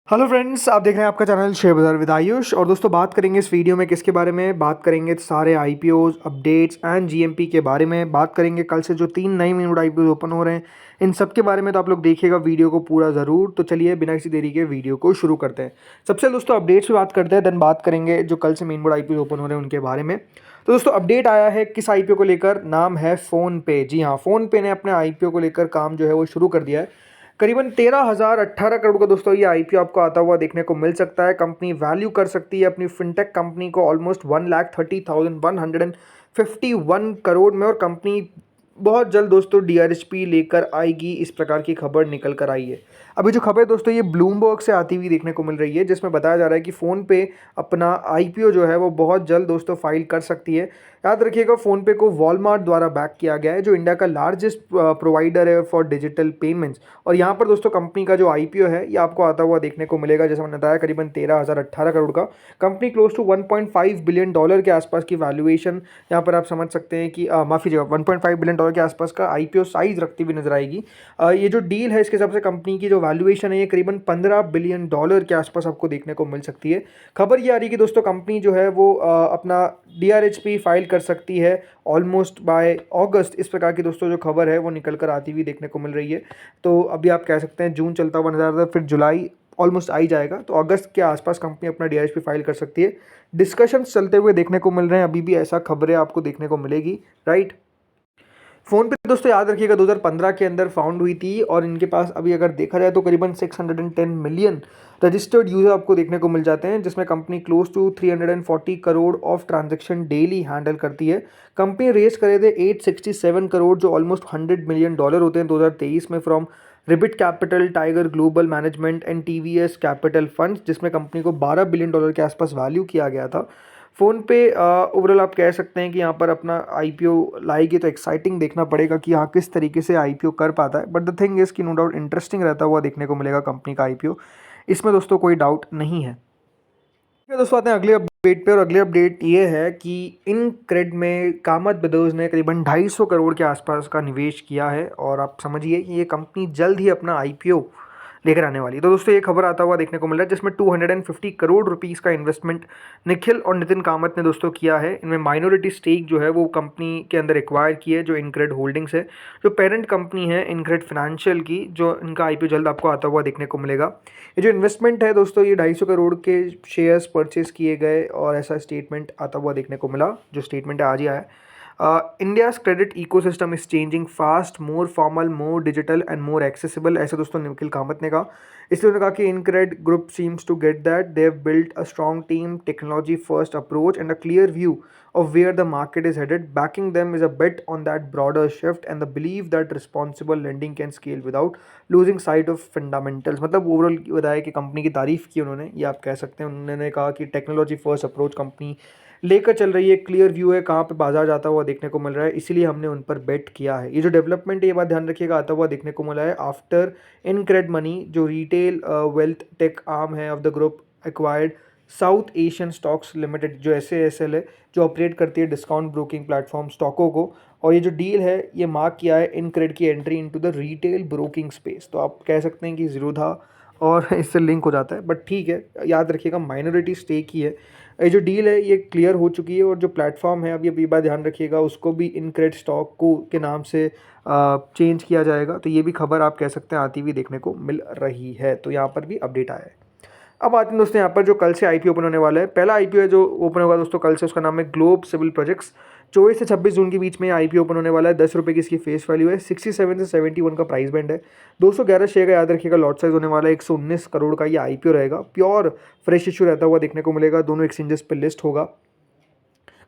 Hello friends, आप देख रहे हैं आपका चैनल शेयर बाजार विद आयुष। और दोस्तों बात करेंगे इस वीडियो में किसके बारे में बात करेंगे, सारे आईपीओज अपडेट्स एंड जीएमपी के बारे में बात करेंगे। कल से जो 3 नए मिनट आईपीओ ओपन हो रहे हैं इन सब के बारे में तो आप लोग देखिएगा वीडियो को पूरा ज़रूर। तो चलिए बिना किसी देरी के वीडियो को शुरू करते हैं। सबसे दोस्तों अपडेट्स पे बात करते हैं, देन बात करेंगे जो कल से मेन बोर्ड आईपीओ ओपन हो रहे हैं उनके बारे में। तो दोस्तों अपडेट आया है किस आईपीओ को लेकर, नाम है फ़ोनपे। जी हाँ, फ़ोनपे ने अपने आईपीओ को लेकर काम जो है वो शुरू कर दिया है। करीबन 13,018 करोड़ का दोस्तों ये आईपीओ आपको आता हुआ देखने को मिल सकता है। कंपनी वैल्यू कर सकती है अपनी फिनटेक कंपनी को ऑलमोस्ट 1,30,151 करोड़ में। और कंपनी बहुत जल्द दोस्तों डीआरएचपी लेकर आएगी, इस प्रकार की खबर निकल कर आई है। अभी जो खबर दोस्तों ये ब्लूमबर्ग से आती हुई देखने को मिल रही है, जिसमें बताया जा रहा है कि फ़ोनपे अपना आईपीओ जो है वो बहुत जल्द दोस्तों फाइल कर सकती है। याद रखिएगा फ़ोनपे को वॉलमार्ट द्वारा बैक किया गया है, जो इंडिया का लार्जेस्ट प्रोवाइडर है फॉर डिजिटल पेमेंट्स। और यहाँ पर दोस्तों कंपनी का जो आईपीओ है ये आपको आता हुआ देखने को मिलेगा, जैसा मैंने बताया करीबन 13,018 करोड़ का। कंपनी क्लोज टू $1.5 बिलियन के आसपास की वैल्यूएशन यहाँ पर आप समझ सकते हैं कि माफ़ी कीजिएगा $1.5 बिलियन के आसपास का आईपीओ साइज रखती हुई नजर आएगी। ये जो डील है इसके हिसाब से कंपनी की जो वैल्यूएशन है ये करीबन $15 बिलियन के आसपास आपको देखने को मिल सकती है। खबर ये आ रही है कि दोस्तों कंपनी जो है वो अपना डीआरएचपी फाइल कर सकती है ऑलमोस्ट बाय अगस्त, इस प्रकार की दोस्तों जो खबर है वो निकल कर आती हुई देखने को मिल रही है। तो अभी आप कह सकते हैं जून चलता हुआ नजर आता है, फिर जुलाई ऑलमोस्ट आ ही जाएगा, तो अगस्त के आसपास कंपनी अपना डीआरएचपी फाइल कर सकती है। डिस्कशंस चलते हुए देखने को मिल रहे हैं, अभी भी ऐसा खबरें आपको देखने को मिलेगी, राइट। फ़ोन पे दोस्तों याद रखिएगा 2015 के अंदर फाउंड हुई थी और इनके पास अभी अगर देखा जाए तो करीबन 610 मिलियन रजिस्टर्ड यूज़र आपको देखने को मिल जाते हैं, जिसमें company close to 340 crore of transaction daily handle करती है। कंपनी रेस करे थे 867 करोड़, जो ऑलमोस्ट $100 मिलियन होते हैं 2023 में, from रिबिट capital, tiger global management and TVS capital funds, जिसमें कंपनी को $12 बिलियन के आसपास वैल्यू किया गया था। फ़ोन पे ओवरऑल आप कह सकते हैं कि यहाँ पर अपना आईपीओ लाएगी तो एक्साइटिंग देखना पड़ेगा कि यहाँ किस तरीके से आईपीओ कर पाता है। बट द थिंग इज़ कि नो डाउट इंटरेस्टिंग रहता हुआ देखने को मिलेगा कंपनी का आईपीओ, इसमें दोस्तों कोई डाउट नहीं है। ठीक है दोस्तों, आते हैं अगले अपडेट पे। और अगले अपडेट ये है कि इनक्रेड में कामत ब्रदर्स ने करीबन 250 करोड़ के आसपास का निवेश किया है और आप समझिए कि ये कंपनी जल्द ही अपना आईपीओ लेकर आने वाली है। तो दोस्तों ये खबर आता हुआ देखने को मिल रहा है, जिसमें 250 करोड़ रुपीस का इन्वेस्टमेंट निखिल और नितिन कामत ने दोस्तों किया है। इनमें माइनॉरिटी स्टेक जो है वो कंपनी के अंदर एक्वायर की है, जो इनक्रेड होल्डिंग्स है, जो पेरेंट कंपनी है इनक्रेड फाइनेंशियल की, जो इनका आईपीओ जल्द आपको आता हुआ देखने को मिलेगा। ये जो इन्वेस्टमेंट है दोस्तों ये 250 करोड़ के शेयर्स परचेज किए गए और ऐसा स्टेटमेंट आता हुआ देखने को मिला, जो स्टेटमेंट आज ही आया है। India's credit ecosystem is changing fast, more formal, more digital and more accessible, ऐसे दोस्तों निखिल कामत ने कहा। इसलिए उन्होंने कहा कि InCred group seems to get that they have built a strong team, technology first approach and a clear view of where the market is headed. Backing them is a bet on that broader shift and the belief that responsible lending can scale without losing sight of fundamentals. मतलब overall बताया कि company की तारीफ की उन्होंने, ये आप कह सकते हैं। उन्होंने कहा कि टेक्नोलॉजी फर्स्ट अप्रोच कंपनी लेकर चल रही है, क्लियर व्यू है कहाँ पे बाजार जाता हुआ देखने को मिल रहा है, इसीलिए हमने उन पर बेट किया है। ये जो डेवलपमेंट है ये बात ध्यान रखिएगा आता हुआ देखने को मिला है आफ्टर इनक्रेड मनी, जो रिटेल वेल्थ टेक आर्म है of the group, acquired south Asian stocks limited, जो SASL है, जो ऑपरेट करती है डिस्काउंट ब्रोकिंग प्लेटफॉर्म स्टॉकों को। और ये जो डील है ये मार्क किया है इनक्रेड की entry into the retail broking space. तो आप कह सकते हैं कि ज़ीरोधा और इससे लिंक हो जाता है, बट ठीक है, याद रखिएगा माइनॉरिटी स्टेक ही है। ये जो डील है ये क्लियर हो चुकी है और जो प्लेटफॉर्म है अभी बात ध्यान रखिएगा उसको भी इनक्रेड स्टॉक को के नाम से चेंज किया जाएगा। तो ये भी खबर आप कह सकते हैं आती हुई देखने को मिल रही है, तो यहाँ पर भी अपडेट आया है। अब आते हैं दोस्तों यहाँ पर जो कल से आईपीओ ओपन होने वाला है। पहला आईपीओ है जो ओपन होगा दोस्तों कल से, उसका नाम है ग्लोब सिविल प्रोजेक्ट्स। 24 से 26 जून के बीच में आईपीओ ओपन होने वाला है। 10 रुपये की इसकी फेस वैल्यू है। 67 से 71 का प्राइस बैंड है। 211 शेयर का याद रखिएगा लॉट साइज होने वाला है। 119 करोड़ का ये आईपीओ रहेगा। प्योर फ्रेश इशू रहता हुआ देखने को मिलेगा। दोनों एक्सचेंजेस पर लिस्ट होगा।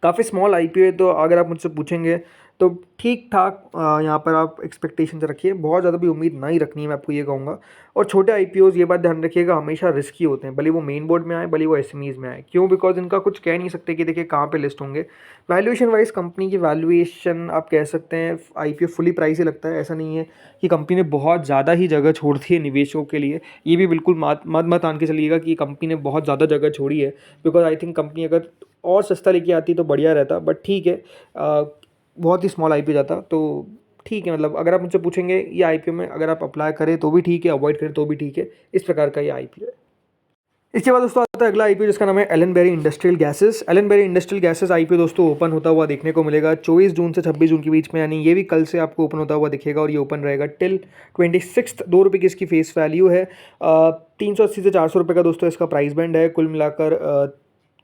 काफ़ी स्मॉल आईपीओ है, तो अगर आप मुझसे पूछेंगे तो ठीक ठाक यहाँ पर आप एक्सपेक्टेशन रखिए, बहुत ज़्यादा भी उम्मीद नहीं रखनी है, मैं आपको ये कहूँगा। और छोटे आईपीओज ये बात ध्यान रखिएगा हमेशा रिस्की होते हैं, भले वो मेन बोर्ड में आए भले वो एसएमईज में आए। क्यों? बिकॉज इनका कुछ कह नहीं सकते कि देखिए कहाँ पे लिस्ट होंगे। वैल्यूएशन वाइज कंपनी की वैल्यूएशन आप कह सकते हैं आईपीओ फुली प्राइस ही लगता है। ऐसा नहीं है कि कंपनी ने बहुत ज़्यादा ही जगह छोड़ दी है निवेशकों के लिए। ये भी बिल्कुल मत आन के चलिएगा कि कंपनी ने बहुत ज़्यादा जगह छोड़ी है, बिकॉज आई थिंक कंपनी अगर और सस्ता लेके आती तो बढ़िया रहता। बट ठीक है, बहुत ही स्मॉल आईपीओ जाता तो ठीक है। मतलब अगर आप मुझसे पूछेंगे ये आईपीओ में अगर आप अप्लाई करें तो भी ठीक है, अवॉइड करें तो भी ठीक है, इस प्रकार का ये आईपीओ है। इसके बाद दोस्तों आता है अगला आईपीओ जिसका नाम है Ellenbarrie industrial gases. Ellenbarrie industrial gases IPO दोस्तों ओपन होता हुआ देखने को मिलेगा 24 जून से 26 जून के बीच में, यानी ये भी कल से आपको ओपन होता हुआ दिखेगा और ये ओपन रहेगा टिल 26। ₹2 की इसकी फेस वैल्यू है। 380 से 400 रुपये का दोस्तों इसका प्राइस बैंड है। कुल मिलाकर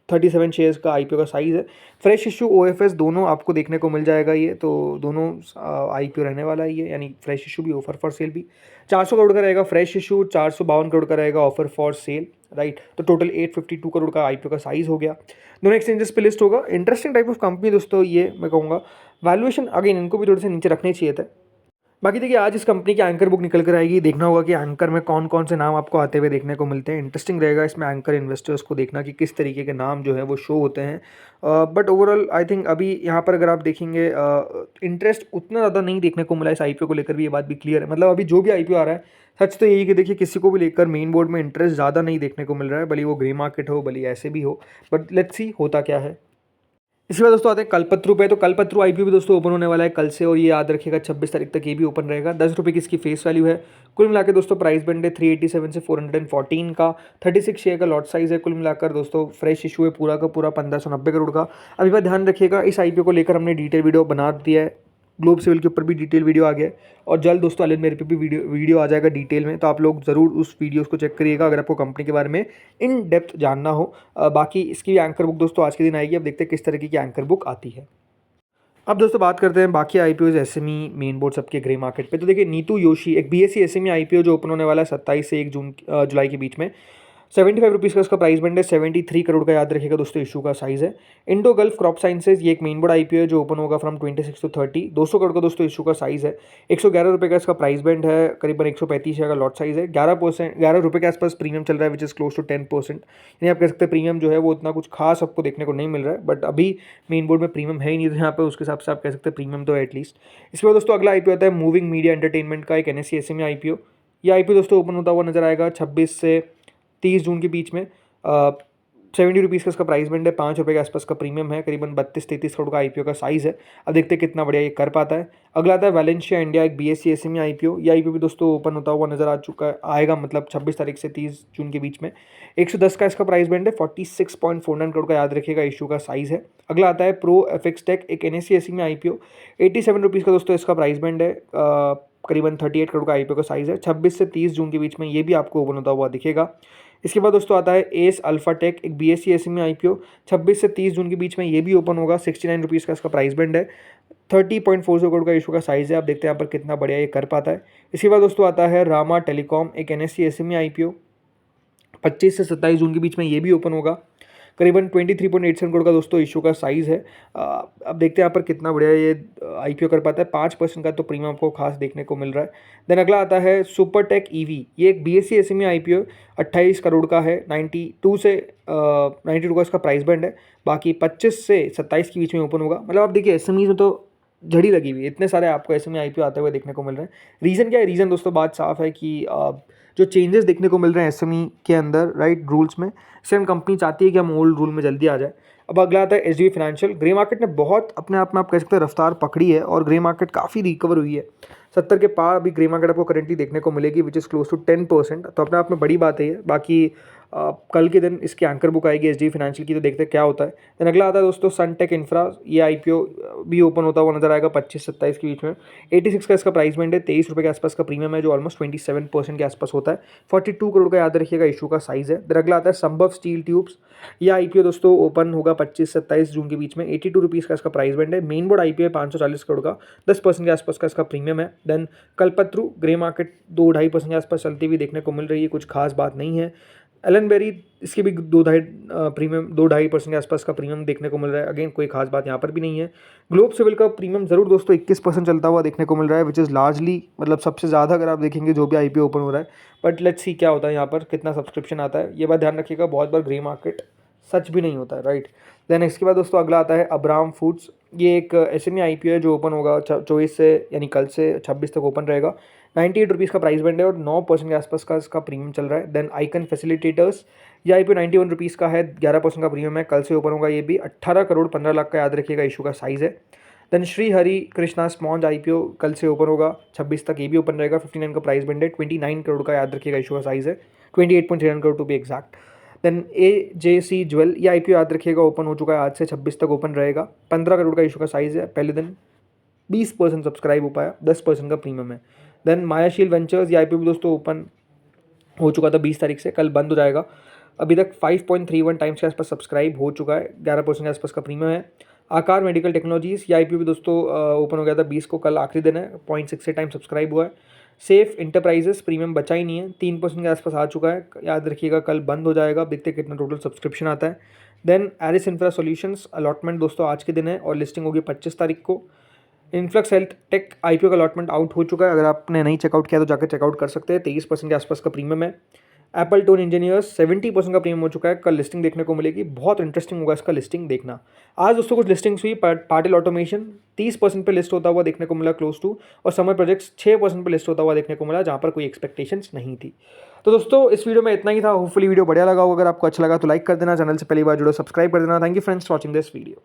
37 शेयर्स का आईपीओ का साइज़ है। फ्रेश इशू ओएफएस दोनों आपको देखने को मिल जाएगा, ये तो दोनों आईपीओ रहने वाला है ये, यानी फ्रेश इशू भी ऑफर फॉर सेल भी 400 करोड़ का रहेगा फ्रेश इशू, 452 करोड़ का रहेगा ऑफर फॉर सेल, राइट। तो टोटल 852 करोड़ का आईपीओ का साइज़ हो गया। दोनों एक्सचेंजेस पे लिस्ट होगा। इंटरेस्टिंग टाइप ऑफ कंपनी दोस्तों ये, मैं कहूँगा वैल्यूएशन अगेन इनको भी थोड़े से नीचे रखने चाहिए थे। बाकी देखिए आज इस कंपनी की एंकर बुक निकल कर आएगी, देखना होगा कि एंकर में कौन कौन से नाम आपको आते हुए देखने को मिलते हैं। इंटरेस्टिंग रहेगा इसमें एंकर इन्वेस्टर्स को देखना कि किस तरीके के नाम जो है वो शो होते हैं। बट ओवरऑल आई थिंक अभी यहाँ पर अगर आप देखेंगे इंटरेस्ट उतना ज़्यादा नहीं देखने को मिला इस आईपीओ को लेकर भी, ये बात भी क्लियर है। मतलब अभी जो भी आईपीओ आ रहा है सच तो यही कि देखिए किसी को भी लेकर मेन बोर्ड में इंटरेस्ट ज़्यादा नहीं देखने को मिल रहा है, भले वो ग्रे मार्केट हो भले ऐसे भी हो, बट लेट्स सी होता क्या है। इसके बाद दोस्तों आते हैं कल्पत्रु पे। तो कल्पत्रु आईपीओ भी दोस्तों ओपन होने वाला है कल से, और ये याद रखिएगा 26 तारीख तक ये भी ओपन रहेगा। ₹10 की इसकी फेस वैल्यू है। कुल मिलाकर दोस्तों प्राइस बैंड है 387 से 414 का। 36 शेयर का लॉट साइज है। कुल मिलाकर दोस्तों फ्रेश इशू है पूरा का पूरा 1590 करोड़ का। अभी बात ध्यान रखिएगा इस आईपीओ को लेकर हमने डिटेल वीडियो बना दिया है, ग्लोब सिविल के ऊपर भी डिटेल वीडियो आ गया है, और जल्द दोस्तों एलन मेरे पे भी वीडियो आ जाएगा डिटेल में, तो आप लोग ज़रूर उस वीडियोस को चेक करिएगा अगर आपको कंपनी के बारे में इन डेप्थ जानना हो। बाकी इसकी एंकर बुक दोस्तों आज के दिन आएगी। अब देखते हैं किस तरीके की एंकर बुक आती है। अब दोस्तों बात करते हैं बाकी आईपीओज एसएमई मेन बोर्ड सबके ग्रे मार्केट पे। तो देखिए नीतू योशी एक बीएससी एसएमई आईपीओ जो ओपन होने वाला है 27 से 1 जुलाई के बीच में। ₹75 का इसका प्राइस बैंड है। 73 करोड़ का याद रखिएगा दोस्तों इशू का साइज है। इंडो गल्फ क्रॉप साइंसेज ये एक मेन बोर्ड आईपीओ है जो ओपन होगा फ्रॉम 26 to 30। 200 करोड़ का दोस्तों इशू का साइज है। ₹111 का इसका प्राइस बैंड है। करीबन 135 का लॉट साइज है। 11% के आसपास प्रीमियम चल रहा है विच इज़ क्लोज टू 10%। यानी आप कह सकते हैं प्रीमियम जो है वो उतना कुछ खास आपको देखने को नहीं मिल रहा है, बट अभी मेन बोर्ड में प्रीमियम है ही नहीं, तो यहाँ पे उसके हिसाब से आप कह सकते हैं प्रीमियम तो है एटलीस्ट। इसके बाद दोस्तों अगला आईपीओ आता है मूविंग मीडिया एंटरटेनमेंट का एक एनएससी एसएमई आईपीओ। ये आईपीओ दोस्तों ओपन होता हुआ नजर आएगा 26 से 30 जून के बीच में। ₹70 का इसका प्राइस बैंड है। ₹5 के आसपास का प्रीमियम है। करीबन 32-33 करोड़ का आईपीओ का साइज़ है। अब देखते हैं कितना बढ़िया ये कर पाता है। अगला आता है वैलेंशिया इंडिया एक बीएससी एसएमई आईपीओ। ये आईपीओ भी दोस्तों ओपन होता हुआ नजर आ चुका है, आएगा मतलब 26 तारीख से 30 जून के बीच में। 110 का इसका प्राइस बैंड है। 46.49 करोड़ का याद रखिएगा इशू का साइज़ है। अगला आता है प्रो एफएक्स टेक एक एनएससी एसएमई आईपीओ। ₹87 का दोस्तों इसका प्राइस बैंड है। करीबन 38 करोड़ का आईपीओ का साइज़ है। 26 से 30 जून के बीच में ये भी आपको ओपन होता हुआ दिखेगा। इसके बाद दोस्तों आता है एस अल्फा टेक एक बीएससी एसएमई आईपीओ। 26 से 30 जून के बीच में ये भी ओपन होगा। ₹69 का इसका प्राइस बैंड है। 30.40 करोड़ का इशू का साइज़ है। आप देखते हैं यहाँ पर कितना बढ़िया ये कर पाता है। इसके बाद दोस्तों आता है रामा टेलीकॉम एक एनएससी एसएमई आईपीओ। 25 से 27 जून के बीच में ये भी ओपन होगा। करीबन 23.87 करोड़ का दोस्तों इशू का साइज़ है। अब देखते हैं यहाँ पर कितना बढ़िया ये आईपीओ कर पाता है। 5% का तो प्रीमियम आपको खास देखने को मिल रहा है। देन अगला आता है सुपरटेक ईवी। ये एक बीएससी एसएमई आईपीओ 28 करोड़ का है। 92 का इसका प्राइस बैंड है। बाकी 25 से 27 के बीच में ओपन होगा। मतलब आप देखिए एसएमई में तो झड़ी लगी हुई है, इतने सारे आपको एसएमई आईपीओ आते हुए देखने को मिल रहे हैं। रीज़न क्या है? रीज़न दोस्तों बात साफ है कि जो चेंजेस देखने को मिल रहे हैं एसएमई के अंदर राइट रूल्स में, सेम कंपनी चाहती है कि हम ओल्ड रूल में जल्दी आ जाए। अब अगला आता है एसडीवी फाइनेंशियल। ग्रे मार्केट ने बहुत अपने आप में आप कह सकते हैं रफ्तार पकड़ी है और ग्रे मार्केट काफ़ी रिकवर हुई है। 70 के पार अभी ग्रे मार्केट आपको करेंटली देखने को मिलेगी विच इज़ क्लोज टू 10%। तो अपने आप में बड़ी बात है ये। बाकी कल के दिन इसकी एंकर बुक आएगी एसडीवी फाइनेंशियल की, तो देखते हैं क्या होता है। देन अगला आता है दोस्तों सनटेक इंफ्रा। ये आईपीओ भी ओपन होता हुआ नजर आएगा 25-27 के बीच में। 86 का इसका प्राइस बैंड है। ₹23 के आसपास का प्रीमियम है जो ऑलमोस्ट 27% के आसपास होता है। 42 करोड़ का याद रखिएगा इशू का साइज़ है। देन अगला आता है संभव स्टील ट्यूब्स। ये आईपीओ दोस्तों ओपन होगा 25-27 जून के बीच में। ₹82 का इसका प्राइस बैंड है। मेन बोर्ड आईपीओ है 540 करोड़ का। 10% के आसपास का इसका प्रीमियम है। देन कल्पत्रु ग्रे मार्केट 2-2.5% के आसपास चलती हुई देखने को मिल रही है, कुछ खास बात नहीं है। एलन बेरी इसके भी 2-2.5% के आसपास का प्रीमियम देखने को मिल रहा है। अगेन कोई खास बात यहाँ पर भी नहीं है। ग्लोब सिविल का प्रीमियम जरूर दोस्तों 21% चलता हुआ देखने को मिल रहा है विच इज़ लार्जली मतलब सबसे ज़्यादा अगर आप देखेंगे जो भी आईपीओ ओपन हो रहा है। बट लेट्स सी क्या होता है यहाँ पर, कितना सब्सक्रिप्शन आता है। ये बात ध्यान रखिएगा, बहुत बार ग्रे मार्केट सच भी नहीं होता है, राइट। देन इसके बाद दोस्तों अगला आता है अब्राम फूड्स। ये एक एसएमई आईपीओ है जो ओपन होगा 24 से यानी कल से 26 तक ओपन रहेगा। ₹98 का प्राइस बैंड है और 9% के आसपास का इसका प्रीमियम चल रहा है। Then icon facilitators. ये आईपीओ ₹91 का है। 11% का प्रीमियम है। कल से ओपन होगा ये भी। 18 करोड़ 15 लाख का याद रखिएगा इशू का साइज़ है। Then Shri Hari Krishna sponge IPO कल से ओपन होगा 26 तक, ये भी ओपन रहेगा। 59 का प्राइस बैंड है। 29 करोड़ का याद रखिएगा इशू का साइज़ है। 28.39 crore to be exact. Then AJC jewel, ये IPO याद रखिएगा ओपन हो चुका है, आज से 26 तक ओपन रहेगा। 15 करोड़ का इशू का साइज़ है, पहले दिन 20% सब्सक्राइब हो पाया, 10% का प्रीमियम है। देन मायाशील वेंचर्स, ये IPO भी दोस्तों ओपन हो चुका था 20 तारीख से, कल बंद हो जाएगा। अभी तक 5.31 टाइम्स के आसपास सब्सक्राइब हो चुका है, 11% के आसपास का प्रीमियम है। आकार मेडिकल टेक्नोलॉजीज़, ये IPO भी दोस्तों ओपन हो गया था 20 को, कल आखिरी दिन है, 0.68 टाइम सब्सक्राइब हुआ है। सेफ इंटरप्राइजेस, प्रीमियम बचा ही नहीं है, 3% के आसपास आ चुका है, याद रखिएगा कल बंद हो जाएगा, देखते कितना टोटल सब्सक्रिप्शन आता है। Then Aris infra solutions, allotment दोस्तों आज के दिन है और लिस्टिंग होगी 25 तारीख को। इन्फ्लक्स हेल्थ टेक IPO का अलॉटमेंट आउट हो चुका है, अगर आपने नहीं चेकआउट किया तो जाकर चेकआउट कर सकते हैं, 23% के आसपास का प्रीमियम है। एप्पल टोन इंजीनियर्स 70% का प्रीमियम हो चुका है, कल लिस्टिंग देखने को मिलेगी, बहुत इंटरेस्टिंग होगा इसका लिस्टिंग देखना। आज दोस्तों कुछ लिस्टिंग्स हुई, पाटिल ऑटोमेशन 30% पे लिस्ट होता हुआ देखने को मिला क्लोज टू, और समय प्रोजेक्ट्स 6% पे लिस्ट होता हुआ देखने को मिला, जहाँ पर कोई एक्सपेक्टेशंस नहीं थी। तो दोस्तों इस वीडियो में इतना ही था, होपफुली वीडियो बढ़िया लगा हो, अगर आपको अच्छा लगा तो लाइक कर देना, चैनल से पहली बार जुड़ो सब्सक्राइब कर देना। Thank you friends for watching this video.